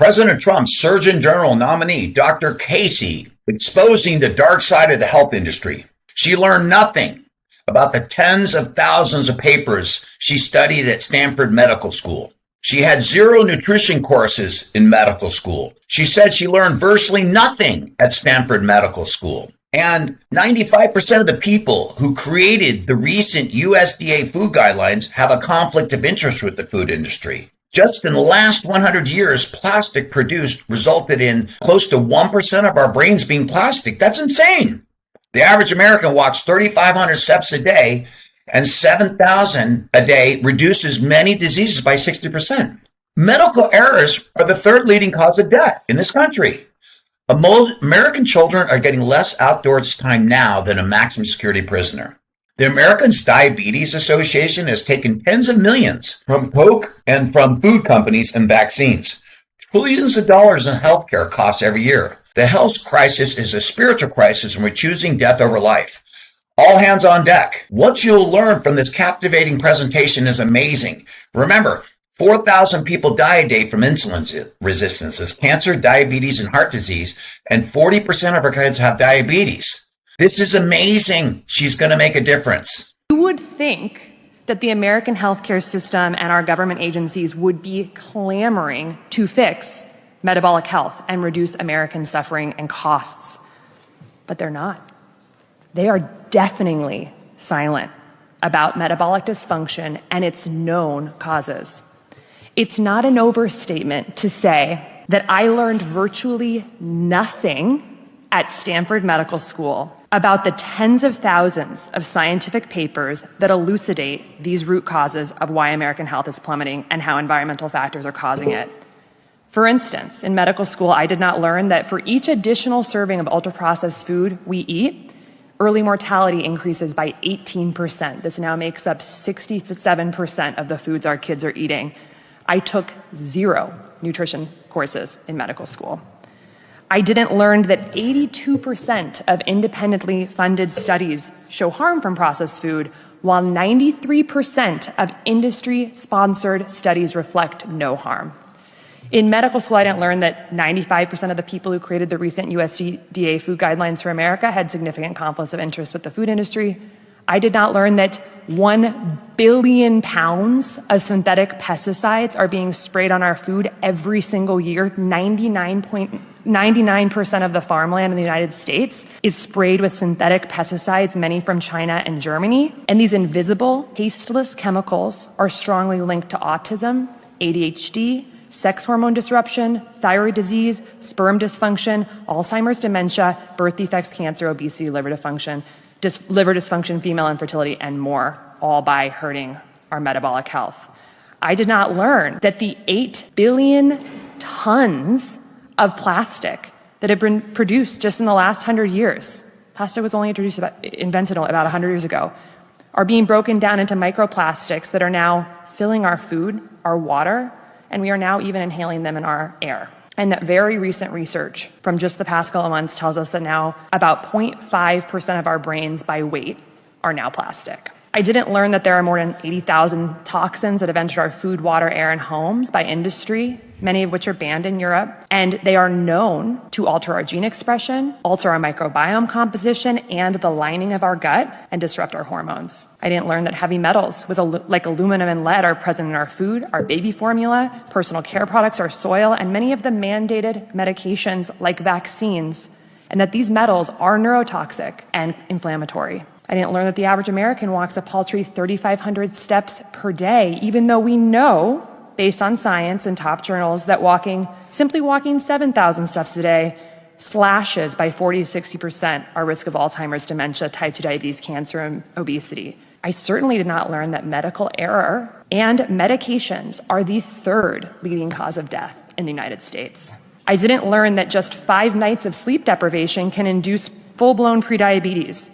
President Trump's Surgeon General nominee, Dr. Kasey, exposing the dark side of the health industry. She learned nothing about the tens of thousands of papers she studied at Stanford Medical School. She had 0 nutrition courses in medical school. She said she learned virtually nothing at Stanford Medical School. And 95% of the people who created the recent USDA food guidelines have a conflict of interest with the food industry. Just in the last 100 years, plastic produced resulted in close to 1% of our brains being plastic. That's insane. The average American walks 3,500 steps a day, and 7,000 a day reduces many diseases by 60%. Medical errors are the 3rd leading cause of death in this country. American children are getting less outdoors time now than a maximum security prisoner. The American Diabetes Association has taken tens of millions from Coke and from food companies and vaccines. Trillions of dollars in healthcare costs every year. The health crisis is a spiritual crisis, and we're choosing death over life. All hands on deck. What you'll learn from this captivating presentation is amazing. Remember, 4,000 people die a day from insulin resistances, cancer, diabetes, and heart disease, and 40% of our kids have diabetes. This is amazing. She's going to make a difference. You would think that the American healthcare system and our government agencies would be clamoring to fix metabolic health and reduce American suffering and costs, but they're not. They are deafeningly silent about metabolic dysfunction and its known causes. It's not an overstatement to say that I learned virtually nothing at Stanford Medical School about the tens of thousands of scientific papers that elucidate these root causes of why American health is plummeting and how environmental factors are causing it. For instance, in medical school, I did not learn that for each additional serving of ultra-processed food we eat, early mortality increases by 18%. This now makes up 67% of the foods our kids are eating. I took 0 nutrition courses in medical school. I didn't learn that 82% of independently funded studies show harm from processed food, while 93% of industry-sponsored studies reflect no harm. In medical school, I didn't learn that 95% of the people who created the recent USDA food guidelines for America had significant conflicts of interest with the food industry. I did not learn that 1 billion pounds of synthetic pesticides are being sprayed on our food every single year. 99% of the farmland in the United States is sprayed with synthetic pesticides, many from China and Germany. And these invisible, tasteless chemicals are strongly linked to autism, ADHD, sex hormone disruption, thyroid disease, sperm dysfunction, Alzheimer's, dementia, birth defects, cancer, obesity, liver dysfunction, female infertility, and more, all by hurting our metabolic health. I did not learn that the 8 billion tons of plastic that have been produced just in the last 100 years, plastic was only invented about 100 years ago, are being broken down into microplastics that are now filling our food, our water, and we are now even inhaling them in our air. And that very recent research from just the past couple of months tells us that now about 0.5% of our brains by weight are now plastic. I didn't learn that there are more than 80,000 toxins that have entered our food, water, air, and homes by industry, many of which are banned in Europe. And they are known to alter our gene expression, alter our microbiome composition and the lining of our gut, and disrupt our hormones. I didn't learn that heavy metals like aluminum and lead are present in our food, our baby formula, personal care products, our soil, and many of the mandated medications like vaccines, and that these metals are neurotoxic and inflammatory. I didn't learn that the average American walks a paltry 3,500 steps per day, even though we know, based on science and top journals, that simply walking 7,000 steps a day slashes by 40 to 60% our risk of Alzheimer's, dementia, type 2 diabetes, cancer, and obesity. I certainly did not learn that medical error and medications are the 3rd leading cause of death in the United States. I didn't learn that just 5 nights of sleep deprivation can induce full-blown prediabetes.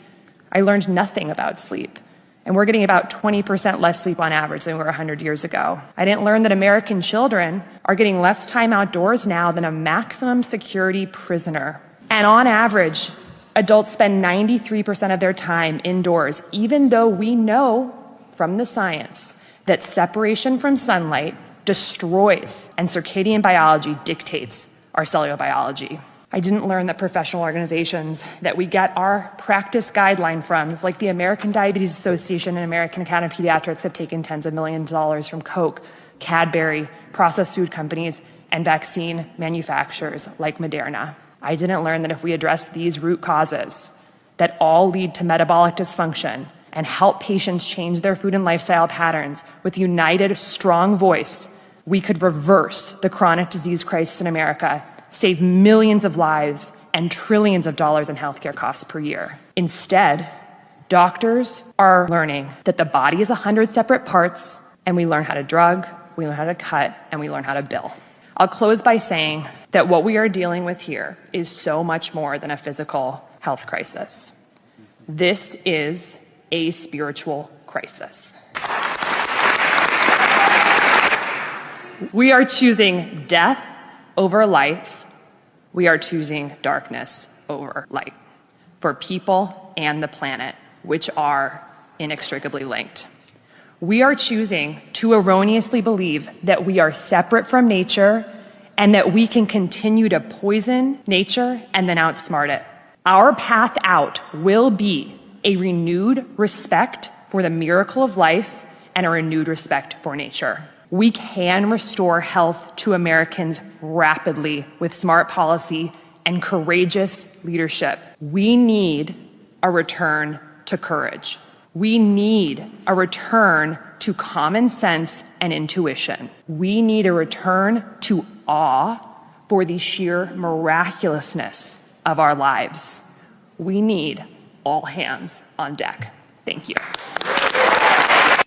I learned nothing about sleep, and we're getting about 20% less sleep on average than we were 100 years ago. I didn't learn that American children are getting less time outdoors now than a maximum security prisoner. And on average, adults spend 93% of their time indoors, even though we know from the science that separation from sunlight destroys, and circadian biology dictates our cellular biology. I didn't learn that professional organizations that we get our practice guideline from, like the American Diabetes Association and American Academy of Pediatrics, have taken tens of millions of dollars from Coke, Cadbury, processed food companies, and vaccine manufacturers like Moderna. I didn't learn that if we address these root causes that all lead to metabolic dysfunction and help patients change their food and lifestyle patterns with a united, strong voice, we could reverse the chronic disease crisis in America, save millions of lives and trillions of dollars in healthcare costs per year. Instead, doctors are learning that the body is 100 separate parts, and we learn how to drug, we learn how to cut, and we learn how to bill. I'll close by saying that what we are dealing with here is so much more than a physical health crisis. This is a spiritual crisis. We are choosing death over life. We are choosing darkness over light for people and the planet, which are inextricably linked. We are choosing to erroneously believe that we are separate from nature and that we can continue to poison nature and then outsmart it. Our path out will be a renewed respect for the miracle of life and a renewed respect for nature. We can restore health to Americans rapidly with smart policy and courageous leadership. We need a return to courage. We need a return to common sense and intuition. We need a return to awe for the sheer miraculousness of our lives. We need all hands on deck. Thank you.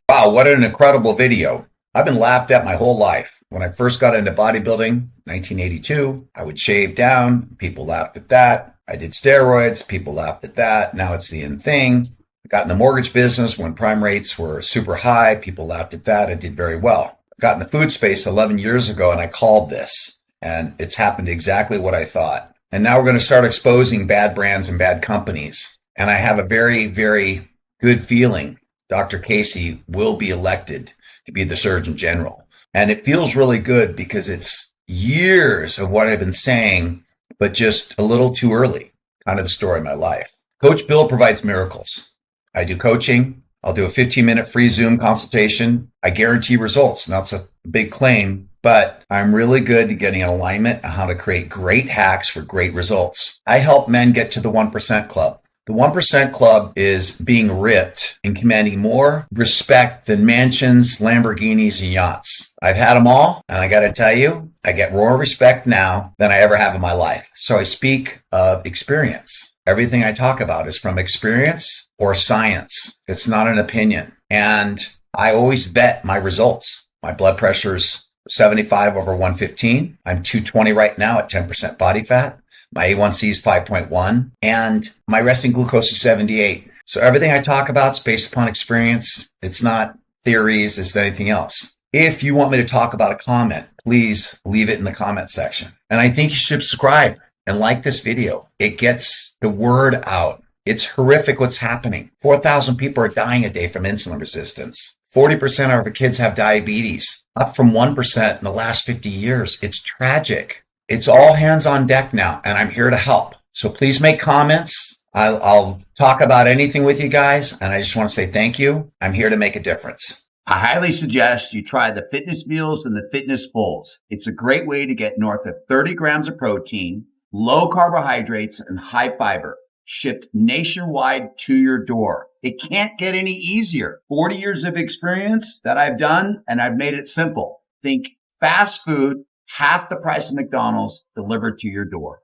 Wow, what an incredible video. I've been laughed at my whole life. When I first got into bodybuilding, 1982, I would shave down. People laughed at that. I did steroids. People laughed at that. Now it's the in thing. I got in the mortgage business when prime rates were super high. People laughed at that. I did very well. I got in the food space 11 years ago and I called this. And it's happened exactly what I thought. And now we're going to start exposing bad brands and bad companies. And I have a very, very good feeling Dr. Kasey will be elected to be the Surgeon General. And it feels really good because it's years of what I've been saying, but just a little too early, kind of the story of my life. Coach Bill provides miracles. I do coaching. I'll do a 15-minute free Zoom consultation. I guarantee results. Now, it's a big claim, but I'm really good at getting an alignment on how to create great hacks for great results. I help men get to the 1% club. The 1% club is being ripped and commanding more respect than mansions, Lamborghinis, and yachts. I've had them all, and I got to tell you, I get more respect now than I ever have in my life. So I speak of experience. Everything I talk about is from experience or science. It's not an opinion. And I always vet my results. My blood pressure's 75 over 115. I'm 220 right now at 10% body fat. My A1C is 5.1 and my resting glucose is 78. So everything I talk about is based upon experience. It's not theories, it's anything else. If you want me to talk about a comment, please leave it in the comment section. And I think you should subscribe and like this video. It gets the word out. It's horrific what's happening. 4,000 people are dying a day from insulin resistance. 40% of our kids have diabetes, up from 1% in the last 50 years. It's tragic. It's all hands on deck now, and I'm here to help. So please make comments. I'll talk about anything with you guys, and I just want to say thank you. I'm here to make a difference. I highly suggest you try the fitness meals and the fitness bowls. It's a great way to get north of 30 grams of protein, low carbohydrates, and high fiber, shipped nationwide to your door. It can't get any easier. 40 years of experience that I've done, and I've made it simple. Think fast food, half the price of McDonald's, delivered to your door.